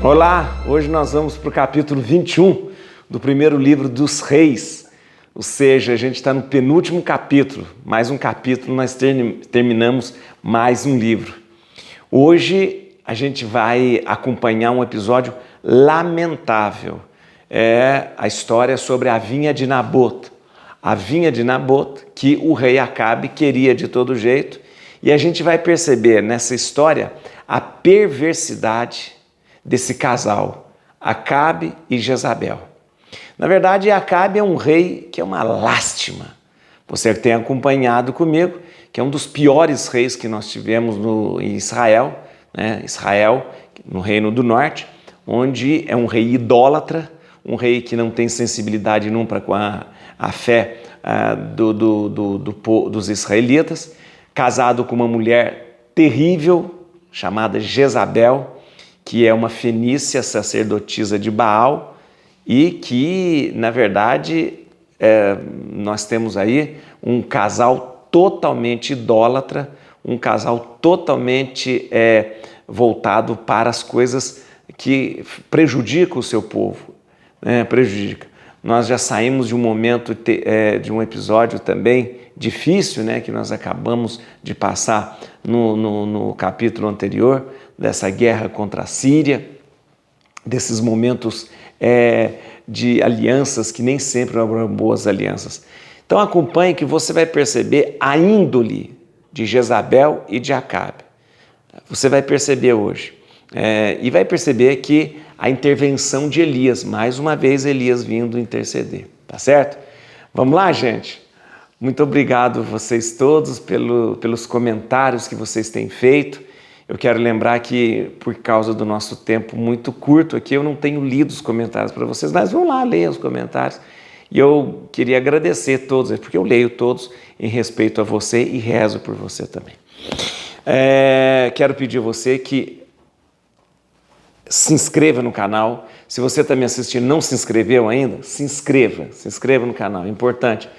Olá, hoje nós vamos para o capítulo 21 do primeiro livro dos Reis, ou seja, a gente está no penúltimo capítulo, mais um capítulo, nós terminamos mais um livro. Hoje a gente vai acompanhar um episódio lamentável, é a história sobre a vinha de Nabote. A vinha de Nabote que o rei Acabe queria de todo jeito, e a gente vai perceber nessa história a perversidade desse casal, Acabe e Jezabel. Na verdade, Acabe é um rei que é uma lástima. Você tem acompanhado comigo, que é um dos piores reis que nós tivemos em Israel, né? Israel, no Reino do Norte, onde é um rei idólatra, um rei que não tem sensibilidade nenhuma com a fé dos israelitas, casado com uma mulher terrível, chamada Jezabel, que é uma fenícia sacerdotisa de Baal e que, na verdade, nós temos aí um casal totalmente idólatra, um casal totalmente voltado para as coisas que prejudicam o seu povo, né? Prejudica. Nós já saímos de um momento, de um episódio também difícil, né, que nós acabamos de passar no capítulo anterior, dessa guerra contra a Síria, desses momentos de alianças que nem sempre eram boas alianças. Então acompanhe que você vai perceber a índole de Jezabel e de Acabe. Você vai perceber hoje. E vai perceber que a intervenção de Elias, mais uma vez Elias vindo interceder, tá certo? Vamos lá, gente? Muito obrigado vocês todos pelos comentários que vocês têm feito. Eu quero lembrar que, por causa do nosso tempo muito curto aqui, eu não tenho lido os comentários para vocês, mas vão lá ler os comentários. E eu queria agradecer todos, porque eu leio todos em respeito a você e rezo por você também. Quero pedir a você que se inscreva no canal. Se você está me assistindo e não se inscreveu ainda, se inscreva no canal, é importante.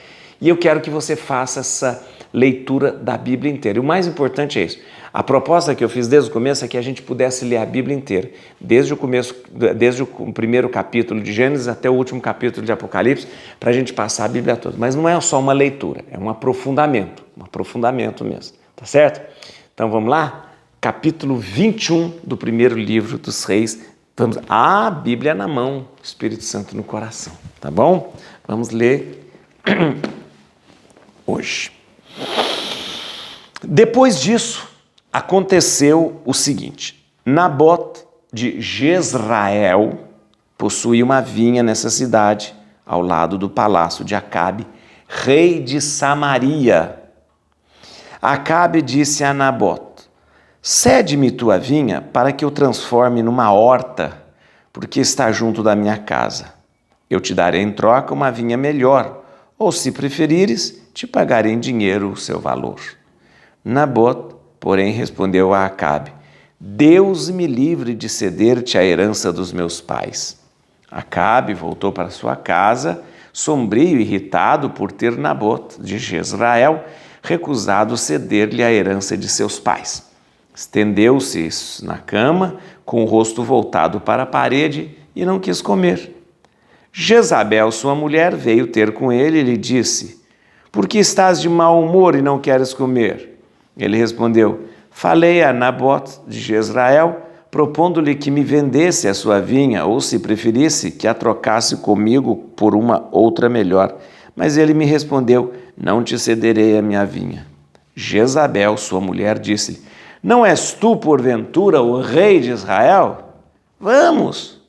E eu quero que você faça essa leitura da Bíblia inteira. E o mais importante é isso. A proposta que eu fiz desde o começo é que a gente pudesse ler a Bíblia inteira, desde o começo, desde o primeiro capítulo de Gênesis até o último capítulo de Apocalipse, para a gente passar a Bíblia toda. Mas não é só uma leitura, é um aprofundamento mesmo, tá certo? Então vamos lá? Capítulo 21 do primeiro livro dos Reis. Vamos, a Bíblia na mão, Espírito Santo no coração, tá bom? Vamos ler hoje. Depois disso, aconteceu o seguinte: Nabote de Jezrael possuía uma vinha nessa cidade, ao lado do palácio de Acabe, rei de Samaria. Acabe disse a Nabote: cede-me tua vinha para que eu transforme numa horta, porque está junto da minha casa. Eu te darei em troca uma vinha melhor, ou se preferires, te pagarei em dinheiro o seu valor. Nabote, porém, respondeu a Acabe: Deus me livre de ceder-te a herança dos meus pais. Acabe voltou para sua casa, sombrio e irritado por ter Nabote de Jezrael recusado ceder-lhe a herança de seus pais. Estendeu-se na cama, com o rosto voltado para a parede, e não quis comer. Jezabel, sua mulher, veio ter com ele e lhe disse: por que estás de mau humor e não queres comer? Ele respondeu: falei a Nabote de Jezrael, propondo-lhe que me vendesse a sua vinha, ou, se preferisse, que a trocasse comigo por uma outra melhor. Mas ele me respondeu: não te cederei a minha vinha. Jezabel, sua mulher, disse-lhe: não és tu, porventura, o rei de Israel? Vamos,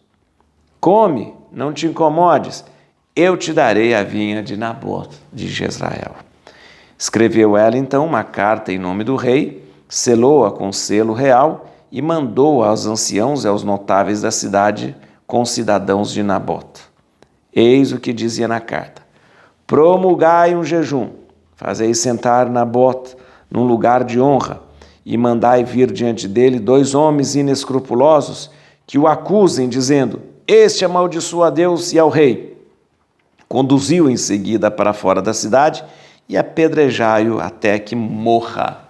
come, não te incomodes, eu te darei a vinha de Nabote de Jezrael. Escreveu ela então uma carta em nome do rei, selou-a com selo real e mandou aos anciãos e aos notáveis da cidade com cidadãos de Nabote. Eis o que dizia na carta: promulgai um jejum, fazei sentar Nabote num lugar de honra e mandai vir diante dele 2 homens inescrupulosos que o acusem, dizendo: este amaldiçoa a Deus e ao rei. Conduziu em seguida para fora da cidade e apedrejai-o até que morra.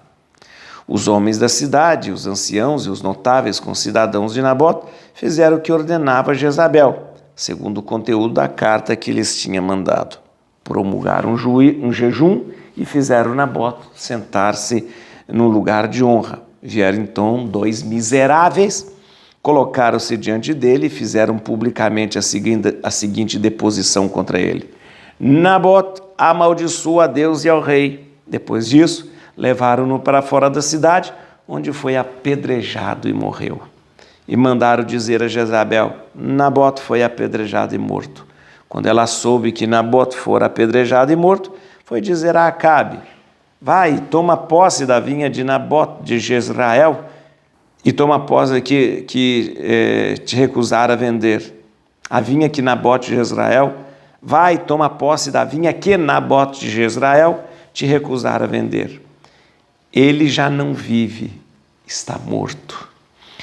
Os homens da cidade, os anciãos e os notáveis concidadãos de Nabote fizeram o que ordenava Jezabel, segundo o conteúdo da carta que lhes tinha mandado. Promulgaram um jejum e fizeram Nabote sentar-se num lugar de honra. Vieram então 2 miseráveis, colocaram-se diante dele e fizeram publicamente a seguinte deposição contra ele: Nabote amaldiçoa a Deus e ao rei. Depois disso, levaram-no para fora da cidade, onde foi apedrejado e morreu. E mandaram dizer a Jezabel: Nabote foi apedrejado e morto. Quando ela soube que Nabote fora apedrejado e morto, foi dizer a Acabe: vai, toma posse da vinha de Nabote de Jezrael, e toma posse que te recusara vender. A vinha que Nabote de Jezrael, vai, toma posse da vinha que Nabote de Jezrael te recusara vender. Ele já não vive, está morto.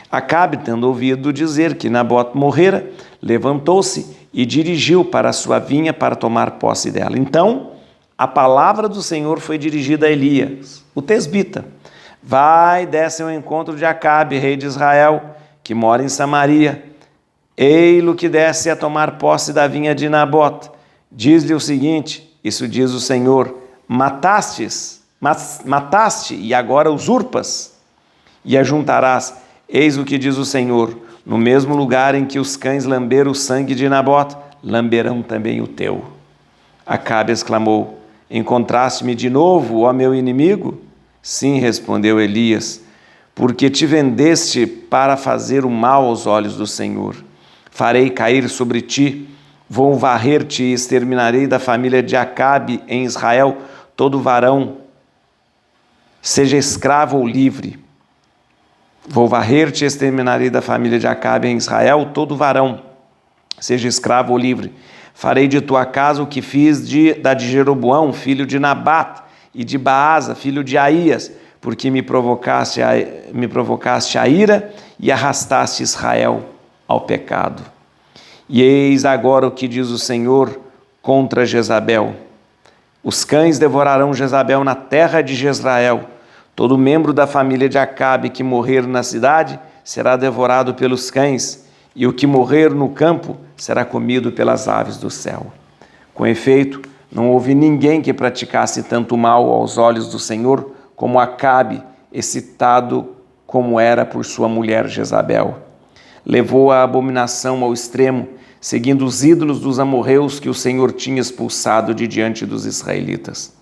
Acabe, tendo ouvido dizer que Nabote morrera, levantou-se e dirigiu para a sua vinha para tomar posse dela. Então, a palavra do Senhor foi dirigida a Elias, o tesbita. Vai, desce ao encontro de Acabe, rei de Israel, que mora em Samaria. Ei-lo que desce a tomar posse da vinha de Nabote. Diz-lhe o seguinte: isso diz o Senhor, mataste e agora usurpas, e ajuntarás, eis o que diz o Senhor, no mesmo lugar em que os cães lamberam o sangue de Nabote, lamberão também o teu. Acabe exclamou: encontraste-me de novo, ó meu inimigo? Sim, respondeu Elias, porque te vendeste para fazer o mal aos olhos do Senhor. Farei cair sobre ti, vou varrer-te e exterminarei da família de Acabe em Israel todo varão, seja escravo ou livre. Vou varrer-te e exterminarei da família de Acabe em Israel todo varão, seja escravo ou livre. Farei de tua casa o que fiz da de Jeroboão, filho de Nabate, e de Baasa, filho de Aías, porque me provocaste a ira e arrastaste Israel ao pecado. E eis agora o que diz o Senhor contra Jezabel: os cães devorarão Jezabel na terra de Jezrael. Todo membro da família de Acabe que morrer na cidade será devorado pelos cães, e o que morrer no campo será comido pelas aves do céu. Com efeito, não houve ninguém que praticasse tanto mal aos olhos do Senhor como Acabe, excitado como era por sua mulher Jezabel. Levou a abominação ao extremo, seguindo os ídolos dos amorreus que o Senhor tinha expulsado de diante dos israelitas.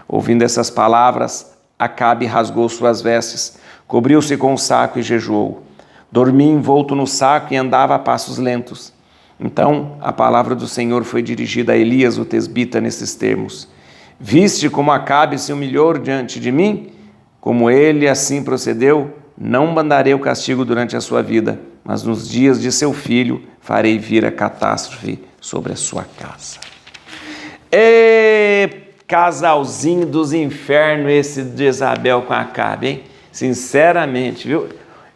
Ouvindo essas palavras, Acabe rasgou suas vestes, cobriu-se com um saco e jejuou. Dormia envolto no saco e andava a passos lentos. Então a palavra do Senhor foi dirigida a Elias, o tesbita, nesses termos: viste como Acabe se humilhou diante de mim? Como ele assim procedeu, não mandarei o castigo durante a sua vida, mas nos dias de seu filho farei vir a catástrofe sobre a sua casa. E casalzinho dos infernos esse de Jezabel com Acabe, hein? Sinceramente, viu?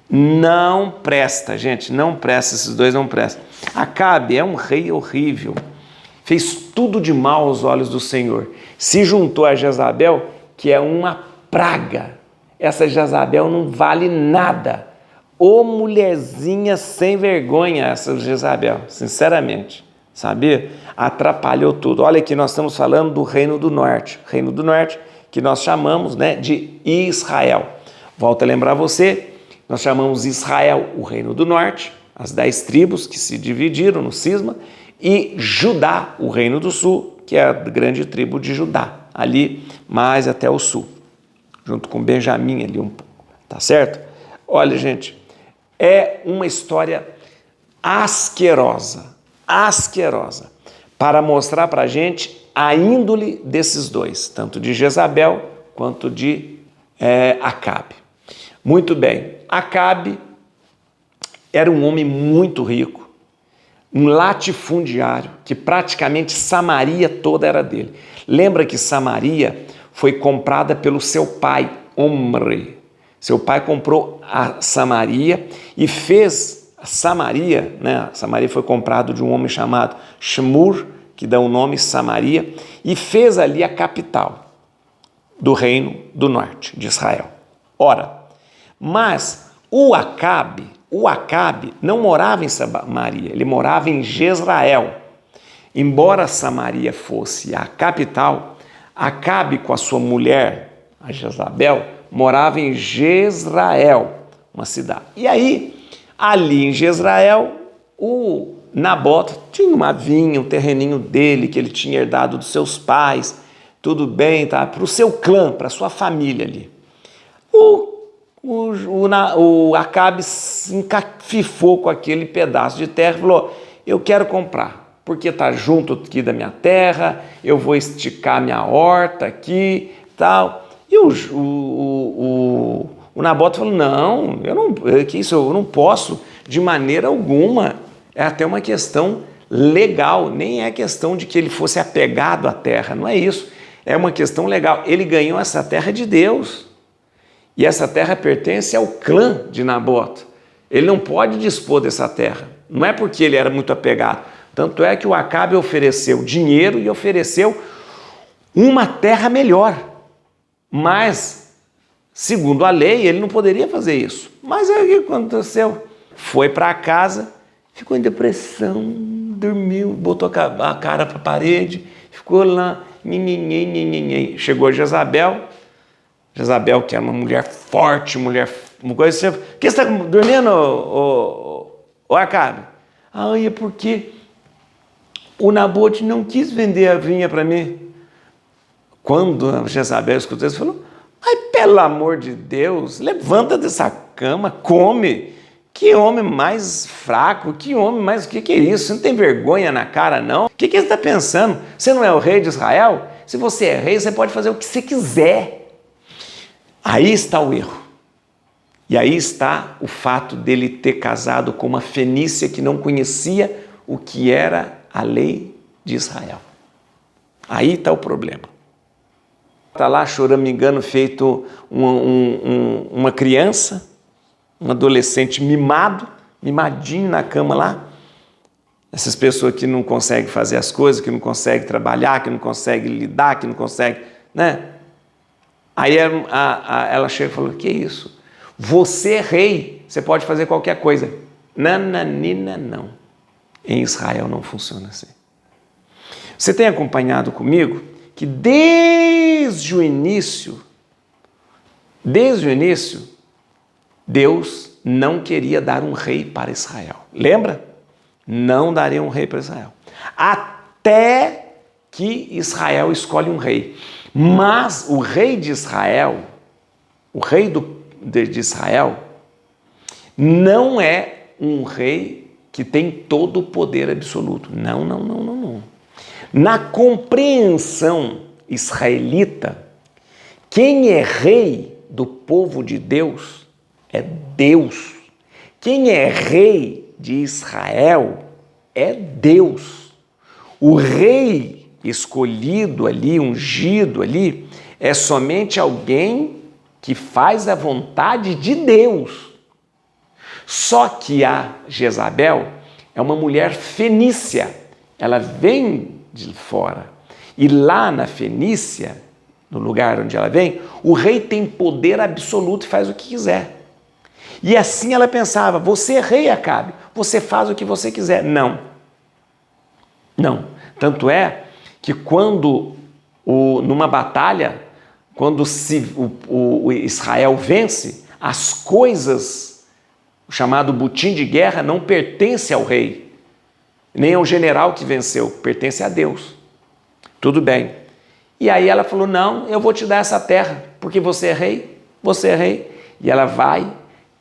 Não presta, gente, não presta, esses dois não prestam. Acabe é um rei horrível, fez tudo de mal aos olhos do Senhor, se juntou a Jezabel, que é uma praga. Essa Jezabel não vale nada. Ô mulherzinha sem vergonha essa Jezabel, sinceramente, sabe? Atrapalhou tudo. Olha aqui, nós estamos falando do Reino do Norte, que nós chamamos, né, de Israel. Volto a lembrar você, nós chamamos Israel o Reino do Norte, as 10 tribos que se dividiram no cisma, e Judá, o Reino do Sul, que é a grande tribo de Judá, ali mais até o sul, junto com Benjamim ali um pouco, tá certo? Olha, gente, é uma história asquerosa, para mostrar para a gente a índole desses dois, tanto de Jezabel quanto de Acabe. Muito bem, Acabe era um homem muito rico, um latifundiário, que praticamente Samaria toda era dele. Lembra que Samaria foi comprada pelo seu pai, Omri. Seu pai comprou a Samaria e fez a Samaria, né? Samaria foi comprado de um homem chamado Shmur, que dá o nome Samaria, e fez ali a capital do Reino do Norte de Israel. Ora, Mas o Acabe não morava em Samaria, ele morava em Jezrael. Embora Samaria fosse a capital, Acabe com a sua mulher, a Jezabel, morava em Jezrael, uma cidade. E aí, ali em Jezrael, o Nabote tinha uma vinha, um terreninho dele que ele tinha herdado dos seus pais, tudo bem, tá? Para o seu clã, para a sua família ali. O Acabe se encafifou com aquele pedaço de terra e falou: eu quero comprar, porque está junto aqui da minha terra, eu vou esticar minha horta aqui, tal. E o Nabote falou: não, eu não posso de maneira alguma. É até uma questão legal, nem é questão de que ele fosse apegado à terra, não é isso. É uma questão legal. Ele ganhou essa terra de Deus. E essa terra pertence ao clã de Nabote. Ele não pode dispor dessa terra. Não é porque ele era muito apegado. Tanto é que o Acabe ofereceu dinheiro e ofereceu uma terra melhor. Mas, segundo a lei, ele não poderia fazer isso. Mas aí o que aconteceu? Foi para casa, ficou em depressão, dormiu, botou a cara para a parede, ficou lá, chegou Jezabel, que era uma mulher forte, uma coisa assim. Por que você está dormindo, ô Acabe? É porque o Nabote não quis vender a vinha para mim. Quando a Jezabel escutou isso, falou: mas pelo amor de Deus, levanta dessa cama, come. Que homem mais fraco, que homem mais... O que é isso? Você não tem vergonha na cara, não? O que você está pensando? Você não é o rei de Israel? Se você é rei, você pode fazer o que você quiser. Aí está o erro. E aí está o fato dele ter casado com uma fenícia que não conhecia o que era a lei de Israel. Aí está o problema. Está lá choramingando, feito uma criança, um adolescente mimadinho na cama lá. Essas pessoas que não conseguem fazer as coisas, que não conseguem trabalhar, que não conseguem lidar, que não conseguem, né? Aí ela chega e falou: que isso? Você é rei, você pode fazer qualquer coisa. Nananina, não. Em Israel não funciona assim. Você tem acompanhado comigo que desde o início, Deus não queria dar um rei para Israel. Lembra? Não daria um rei para Israel. Até que Israel escolhe um rei. Mas o rei de Israel, de Israel, não é um rei que tem todo o poder absoluto. Não. Na compreensão israelita, quem é rei do povo de Deus é Deus. Quem é rei de Israel é Deus. O rei escolhido ali, ungido ali, é somente alguém que faz a vontade de Deus. Só que a Jezabel é uma mulher fenícia, ela vem de fora. E lá na Fenícia, no lugar onde ela vem, o rei tem poder absoluto e faz o que quiser. E assim ela pensava: você é rei, Acabe, você faz o que você quiser. Não. Tanto é que quando, numa batalha, quando o Israel vence, as coisas, o chamado butim de guerra, não pertence ao rei, nem ao general que venceu, pertence a Deus. Tudo bem. E aí ela falou: não, eu vou te dar essa terra, porque você é rei. E ela vai,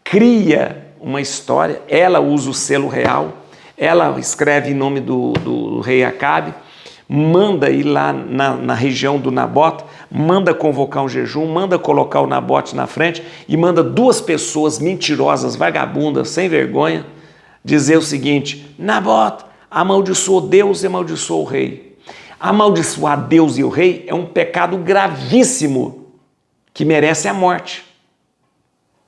cria uma história, ela usa o selo real, ela escreve em nome do rei Acabe, manda ir lá na região do Nabote, manda convocar um jejum, manda colocar o Nabote na frente e manda 2 pessoas mentirosas, vagabundas, sem vergonha, dizer o seguinte: Nabote, amaldiçoou Deus e amaldiçoou o rei. Amaldiçoar Deus e o rei é um pecado gravíssimo que merece a morte.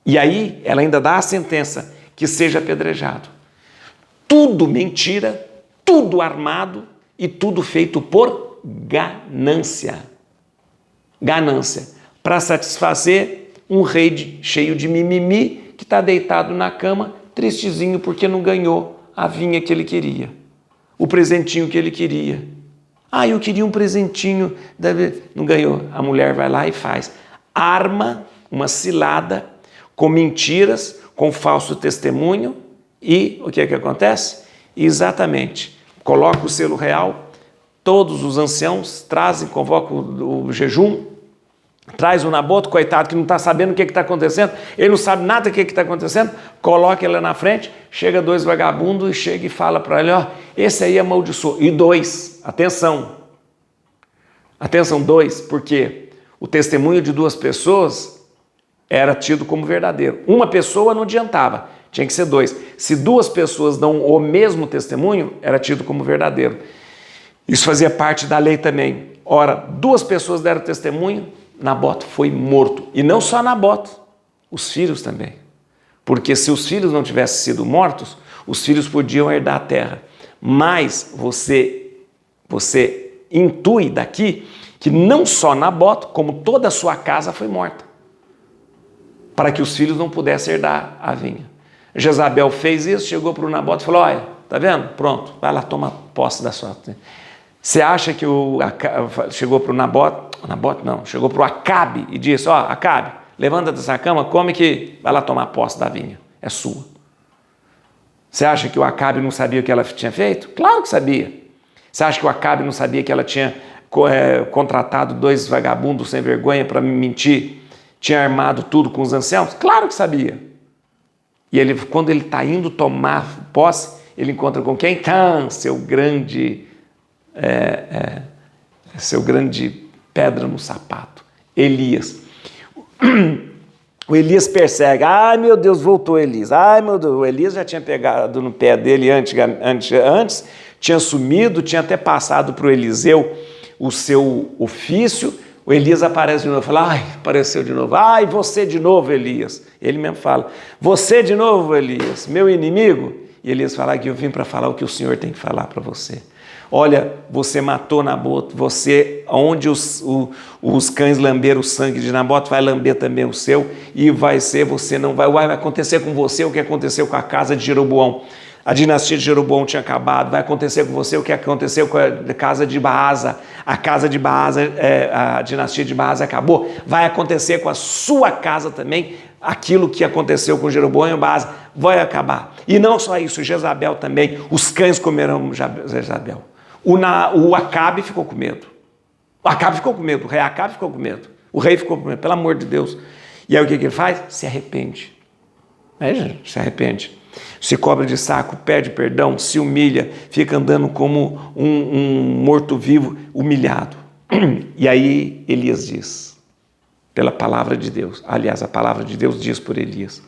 E aí ela ainda dá a sentença que seja apedrejado. Tudo mentira, tudo armado e tudo feito por ganância. Ganância para satisfazer um rei cheio de mimimi que está deitado na cama, tristezinho porque não ganhou a vinha que ele queria, o presentinho que ele queria. Ah, eu queria um presentinho, não ganhou. A mulher vai lá e faz. Arma uma cilada com mentiras, com falso testemunho e o que é que acontece? Exatamente, coloca o selo real, todos os anciãos trazem, convocam o jejum, traz o Nabote, coitado, que não está sabendo o que está acontecendo, ele não sabe nada do que está acontecendo, coloca ele na frente, chega 2 vagabundos e chega e fala para ele, ó, esse aí amaldiçoou. E 2, atenção, 2, porque o testemunho de 2 pessoas era tido como verdadeiro. Uma pessoa não adiantava, tinha que ser 2. Se 2 pessoas dão o mesmo testemunho, era tido como verdadeiro. Isso fazia parte da lei também. Ora, 2 pessoas deram testemunho, Nabote foi morto. E não só Nabote, os filhos também. Porque se os filhos não tivessem sido mortos, os filhos podiam herdar a terra. Mas você intui daqui que não só Nabote, como toda a sua casa foi morta, para que os filhos não pudessem herdar a vinha. Jezabel fez isso, chegou para o Nabote e falou, olha, tá vendo? Pronto, vai lá, toma posse da sua... Você acha que chegou para o Nabote não, chegou para o Acabe e disse, ó, Acabe, levanta dessa cama, come que vai lá tomar posse da vinha, é sua. Você acha que o Acabe não sabia o que ela tinha feito? Claro que sabia. Você acha que o Acabe não sabia que ela tinha contratado 2 vagabundos sem vergonha para me mentir? Tinha armado tudo com os anciãos? Claro que sabia. E ele, quando ele está indo tomar posse, ele encontra com quem? Seu grande pedra no sapato, Elias. O Elias persegue, ai meu Deus, voltou Elias, ai meu Deus, o Elias já tinha pegado no pé dele antes, tinha sumido, tinha até passado para o Eliseu o seu ofício, o Elias aparece de novo, fala, ai, apareceu de novo, ai, você de novo, Elias. Ele mesmo fala, você de novo, Elias, meu inimigo? E Elias fala que eu vim para falar o que o Senhor tem que falar para você. Olha, você matou Nabote, você, onde os cães lamberam o sangue de Nabote, vai lamber também o seu, e vai acontecer com você o que aconteceu com a casa de Jeroboão. A dinastia de Jeroboão tinha acabado, vai acontecer com você o que aconteceu com a casa de Baasa. A casa de Baasa, a dinastia de Baasa acabou, vai acontecer com a sua casa também, aquilo que aconteceu com Jeroboão e Baasa vai acabar. E não só isso, Jezabel também, os cães comerão Jezabel. O Acabe ficou com medo. O Acabe ficou com medo, o rei Acabe ficou com medo. O rei ficou com medo, pelo amor de Deus. E aí o que ele faz? Se arrepende. Se arrepende. Se cobre de saco, pede perdão, se humilha, fica andando como um morto-vivo humilhado. E aí Elias diz, pela palavra de Deus, aliás, a palavra de Deus diz por Elias,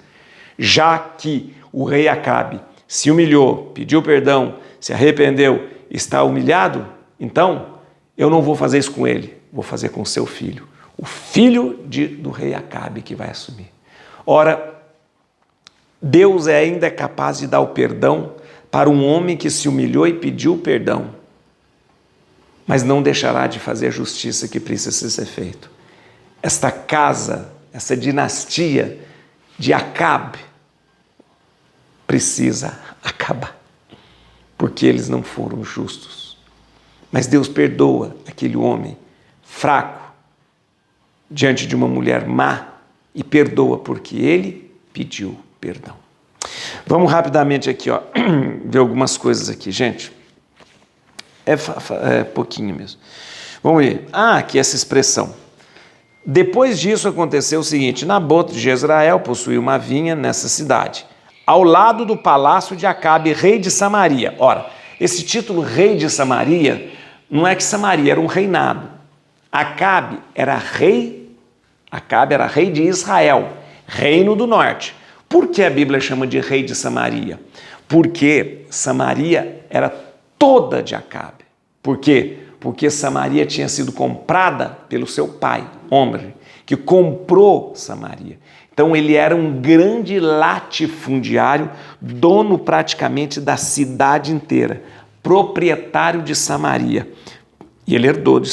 já que o rei Acabe se humilhou, pediu perdão, se arrependeu, está humilhado, então eu não vou fazer isso com ele, vou fazer com o seu filho, o filho do rei Acabe que vai assumir. Ora, Deus ainda é capaz de dar o perdão para um homem que se humilhou e pediu perdão, mas não deixará de fazer a justiça que precisa ser feita. Esta casa, essa dinastia de Acabe precisa acabar, porque eles não foram justos. Mas Deus perdoa aquele homem fraco diante de uma mulher má e perdoa porque ele pediu perdão. Vamos rapidamente aqui, ver algumas coisas aqui, gente. É pouquinho mesmo. Vamos ver. Aqui essa expressão. Depois disso aconteceu o seguinte, Nabote de Jezreel possuía uma vinha nessa cidade, ao lado do palácio de Acabe, rei de Samaria. Ora, esse título rei de Samaria, não é que Samaria era um reinado. Acabe era rei de Israel, reino do norte. Por que a Bíblia chama de rei de Samaria? Porque Samaria era toda de Acabe. Por quê? Porque Samaria tinha sido comprada pelo seu pai, Omri, que comprou Samaria. Então ele era um grande latifundiário, dono praticamente da cidade inteira, proprietário de Samaria. E ele herdou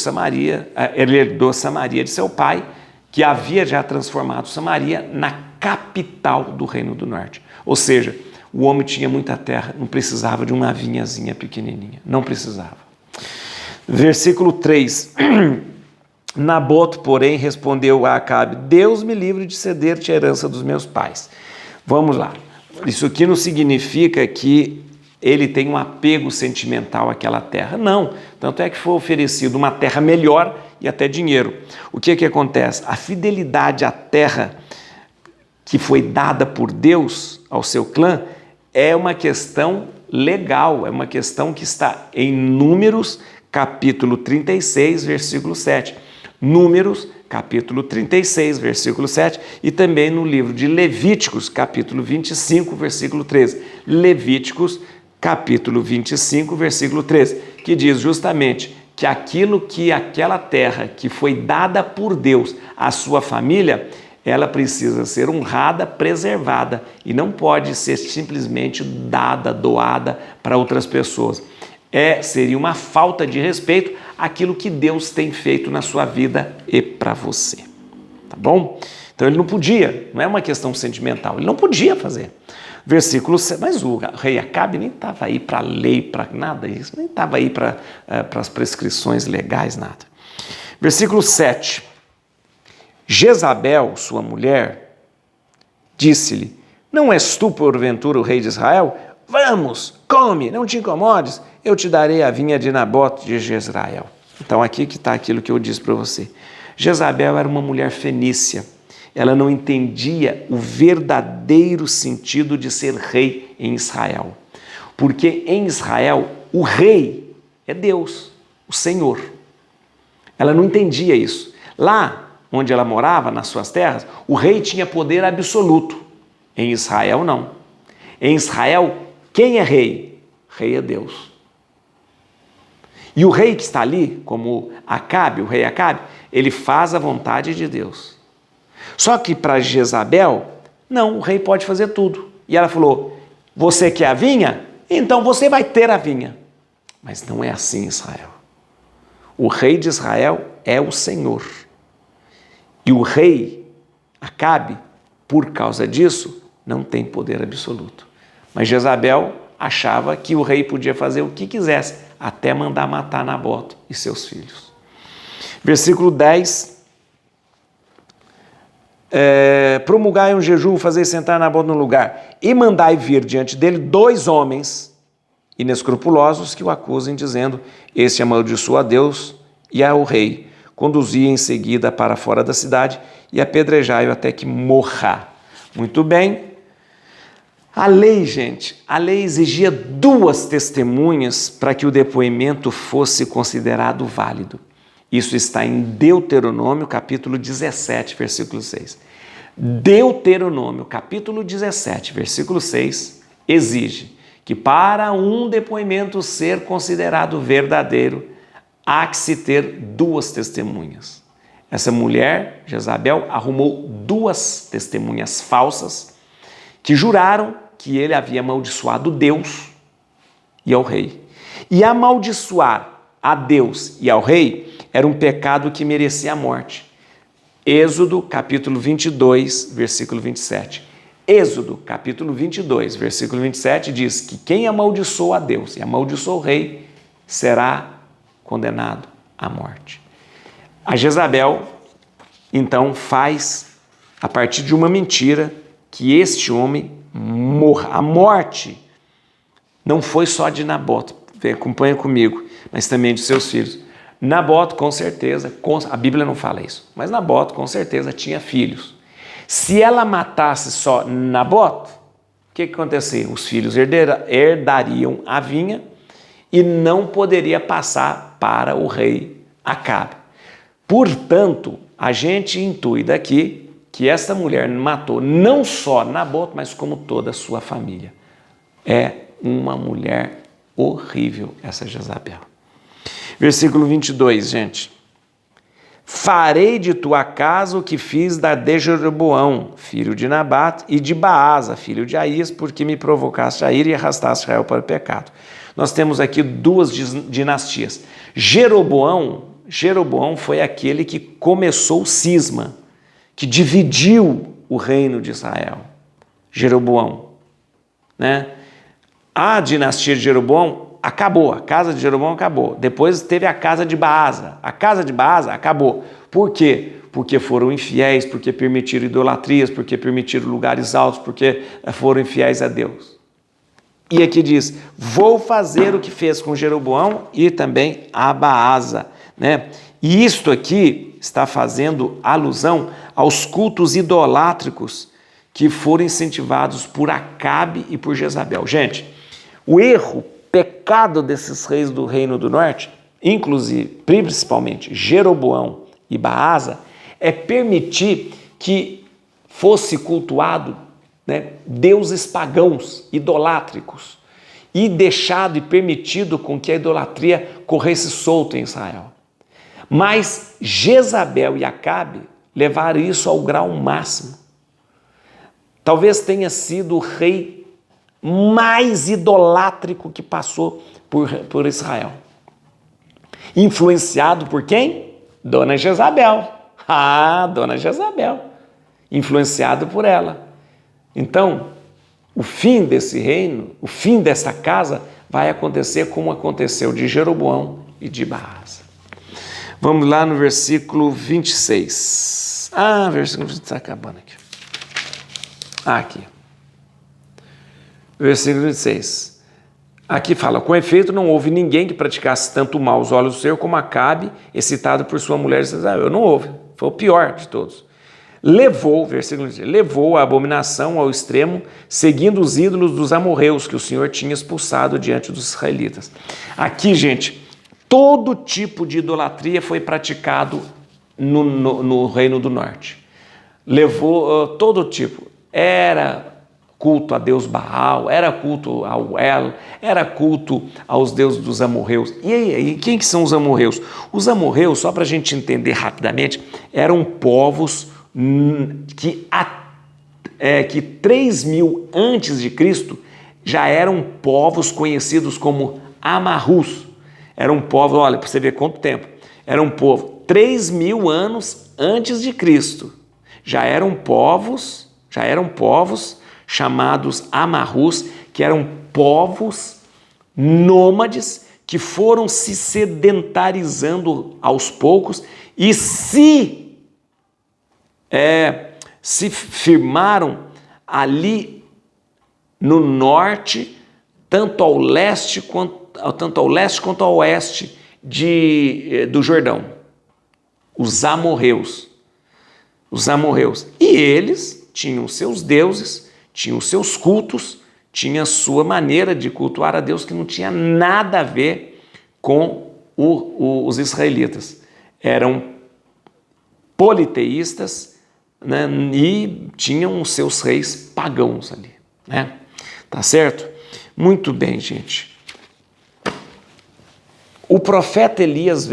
Samaria de seu pai, que havia já transformado Samaria na capital do Reino do Norte. Ou seja, o homem tinha muita terra, não precisava de uma vinhazinha pequenininha, não precisava. Versículo 3. Nabote, porém, respondeu a Acabe: Deus me livre de ceder-te a herança dos meus pais. Vamos lá. Isso aqui não significa que ele tem um apego sentimental àquela terra. Não. Tanto é que foi oferecido uma terra melhor e até dinheiro. O que acontece? A fidelidade à terra que foi dada por Deus ao seu clã é uma questão legal, é uma questão que está em Números, capítulo 36, versículo 7. Números, capítulo 36, versículo 7, e também no livro de Levíticos, capítulo 25, versículo 13. Levíticos, capítulo 25, versículo 13, que diz justamente que aquela terra que foi dada por Deus à sua família, ela precisa ser honrada, preservada, e não pode ser simplesmente dada, doada para outras pessoas. Seria uma falta de respeito àquilo que Deus tem feito na sua vida e para você. Tá bom? Então ele não podia, não é uma questão sentimental, ele não podia fazer. Versículo 7, mas o rei Acabe nem estava aí para lei, para nada disso, nem estava aí para as prescrições legais, nada. Versículo 7. Jezabel, sua mulher, disse-lhe: Não és tu, porventura, o rei de Israel? Vamos, come, não te incomodes, eu te darei a vinha de Nabote de Jezreel. Então aqui que está aquilo que eu disse para você. Jezabel era uma mulher fenícia. Ela não entendia o verdadeiro sentido de ser rei em Israel. Porque em Israel, o rei é Deus, o Senhor. Ela não entendia isso. Lá onde ela morava, nas suas terras, o rei tinha poder absoluto. Em Israel, não. Em Israel, quem é rei? Rei é Deus. E o rei que está ali, como Acabe, o rei Acabe, ele faz a vontade de Deus. Só que para Jezabel, não, o rei pode fazer tudo. E ela falou: você quer a vinha? Então você vai ter a vinha. Mas não é assim em Israel. O rei de Israel é o Senhor. E o rei Acabe, por causa disso, não tem poder absoluto. Mas Jezabel achava que o rei podia fazer o que quisesse, até mandar matar Nabote e seus filhos. Versículo 10. Promulgai um jejum, fazei sentar Nabote no lugar, e mandai vir diante dele 2 homens inescrupulosos que o acusem, dizendo: Este amaldiçoa a Deus e ao rei. Conduzi em seguida para fora da cidade e apedrejai-o até que morra. Muito bem. A lei, gente, a lei exigia 2 testemunhas para que o depoimento fosse considerado válido. Isso está em Deuteronômio, capítulo 17, versículo 6. Deuteronômio, capítulo 17, versículo 6, exige que para um depoimento ser considerado verdadeiro, há que se ter 2 testemunhas. Essa mulher, Jezabel, arrumou 2 testemunhas falsas que juraram que ele havia amaldiçoado Deus e ao rei. E amaldiçoar a Deus e ao rei era um pecado que merecia a morte. Êxodo, capítulo 22, versículo 27. Êxodo, capítulo 22, versículo 27, diz que quem amaldiçoa a Deus e amaldiçoa o rei será condenado à morte. A Jezabel, então, faz, a partir de uma mentira, que este homem morra. A morte não foi só de Nabote, acompanha comigo, mas também de seus filhos. Nabote, com certeza, a Bíblia não fala isso, mas Nabote, com certeza, tinha filhos. Se ela matasse só Nabote, o que acontecia? Os filhos herdariam a vinha e não poderia passar para o rei Acabe. Portanto, a gente intui daqui que essa mulher matou não só Nabote, mas como toda a sua família. É uma mulher horrível, essa Jezabel. Versículo 22, gente. Farei de tua casa o que fiz de Jeroboão, filho de Nabate, e de Baasa, filho de Aías, porque me provocaste a ira e arrastaste Israel para o pecado. Nós temos aqui 2 dinastias. Jeroboão foi aquele que começou o cisma. que dividiu o reino de Israel, Jeroboão, né? A dinastia de Jeroboão acabou, a casa de Jeroboão acabou. Depois teve a casa de Baasa. A casa de Baasa acabou. Por quê? Porque foram infiéis, porque permitiram idolatrias, porque permitiram lugares altos, porque foram infiéis a Deus. E aqui diz, vou fazer o que fez com Jeroboão e também a Baasa, né? E isto aqui está fazendo alusão aos cultos idolátricos que foram incentivados por Acabe e por Jezabel. Gente, o erro, pecado desses reis do Reino do Norte, inclusive, principalmente Jeroboão e Baasa, é permitir que fosse cultuado, né, deuses pagãos, idolátricos, e deixado e permitido com que a idolatria corresse solta em Israel. Mas Jezabel e Acabe levaram isso ao grau máximo. Talvez tenha sido o rei mais idolátrico que passou por Israel. Influenciado por quem? Dona Jezabel. Dona Jezabel. Influenciado por ela. Então, o fim desse reino, o fim dessa casa, vai acontecer como aconteceu de Jeroboão e de Baasa. Vamos lá no versículo 26. Versículo 26 está acabando aqui. Aqui. Versículo 26. Aqui fala, com efeito não houve ninguém que praticasse tanto mal aos olhos do Senhor como Acabe, excitado por sua mulher Jezabel. Não houve, foi o pior de todos. Versículo 26, levou a abominação ao extremo, seguindo os ídolos dos amorreus que o Senhor tinha expulsado diante dos israelitas. Aqui, gente, todo tipo de idolatria foi praticado no Reino do Norte. Levou todo tipo. Era culto a Deus Baal, era culto ao El, era culto aos deuses dos amorreus. E quem que são os amorreus? Os amorreus, só para a gente entender rapidamente, eram povos que 3.000 antes de Cristo já eram povos conhecidos como Amarrus. Eram povos, olha, para você ver quanto tempo, era um povo 3.000 anos antes de Cristo. Já eram povos chamados Amarrus, que eram povos nômades que foram se sedentarizando aos poucos e se firmaram ali no norte, tanto ao leste quanto ao oeste do Jordão. Os amorreus. E eles tinham seus deuses, tinham seus cultos, tinham a sua maneira de cultuar a Deus que não tinha nada a ver com os israelitas. Eram politeístas, né, e tinham os seus reis pagãos ali, né? Tá certo? Muito bem, gente. O profeta Elias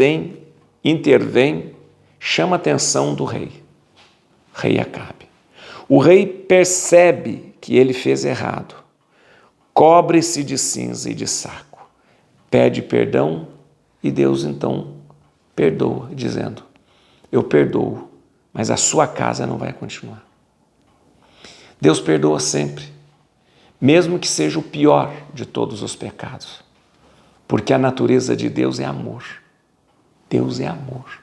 intervém, chama a atenção do rei Acabe. O rei percebe que ele fez errado, cobre-se de cinza e de saco, pede perdão e Deus então perdoa, dizendo, eu perdoo, mas a sua casa não vai continuar. Deus perdoa sempre, mesmo que seja o pior de todos os pecados, porque a natureza de Deus é amor. Deus é amor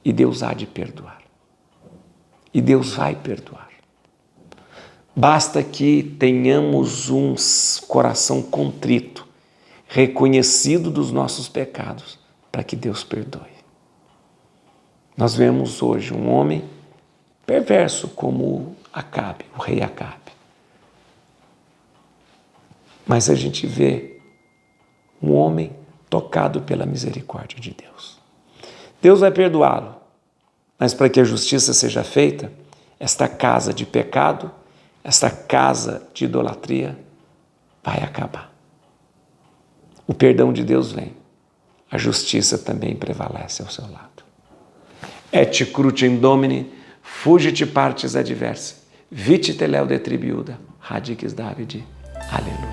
e Deus há de perdoar. E Deus vai perdoar. Basta que tenhamos um coração contrito, reconhecido dos nossos pecados, para que Deus perdoe. Nós vemos hoje um homem perverso como Acabe, o rei Acabe. Mas a gente vê um homem tocado pela misericórdia de Deus. Deus vai perdoá-lo, mas para que a justiça seja feita, esta casa de pecado, esta casa de idolatria vai acabar. O perdão de Deus vem, a justiça também prevalece ao seu lado. Et crucem Domini, fugit partes adversae, vite teleo detribiuda, radix Davidi. Aleluia.